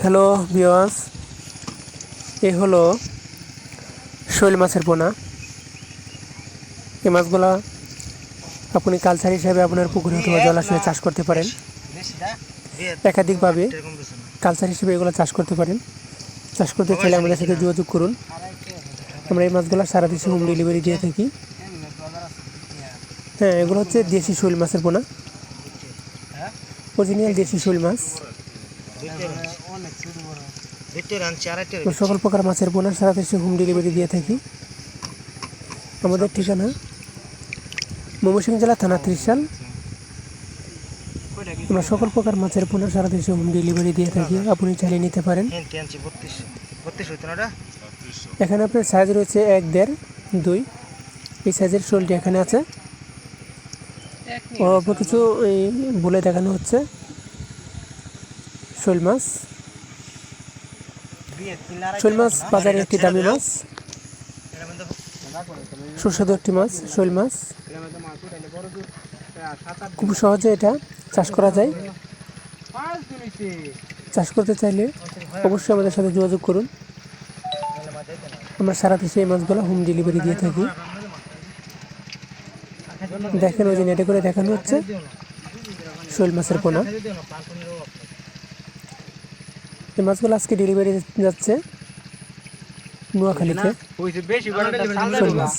Hello viewers, এ হলো শৈল মাছের পোনা। এই মাছগুলা আপনি কালচার হিসেবে আপনার পুকুরে অথবা জলাশয়ে চাষ করতে পারেন। একাধিকভাবে কালচার হিসেবে এগুলো চাষ করতে পারেন। চাষ করতে চাইলে আমাদের সাথে যোগাযোগ করুন। আমরা এই মাছগুলো সারা দেশে হোম ডেলিভারি দিয়ে থাকি। হ্যাঁ, এগুলো হচ্ছে দেশি শৈল মাছের পোনা, অরিজিনাল দেশি শৈল মাছ। সকল প্রকার মাছের পোনা সারা দেশে হোম ডেলিভারি দিয়ে থাকি। আমাদের ঠিকানা ময়মনসিংহ জেলা থানা ত্রিশাল। আমরা সকল প্রকার মাছের পোনা সারা দেশে হোম ডেলিভারি দিয়ে থাকি, আপনি চালিয়ে নিতে পারেন। এখানে আপনার সাইজ রয়েছে 1, 1.5, 2 এই সাইজের শোলটি এখানে আছে। অল্প কিছু এই বলে দেখানো হচ্ছে শোল মাছ। শোল মাছ বাজারে একটি দামি মাছ, সুস্বাদু একটি মাছ। শোল মাছ খুব সহজে এটা চাষ করা যায়। চাষ করতে চাইলে অবশ্যই আমাদের সাথে যোগাযোগ করুন। আমরা সারা দেশে এই মাছগুলো হোম ডেলিভারি দিয়ে থাকি। দেখেন, ওই যে নেটে করে দেখানো হচ্ছে শোল মাছের পোনা। এই মাছগুলো আজকে ডেলিভারি যাচ্ছে নোয়াখালীতে। শোল মাছ।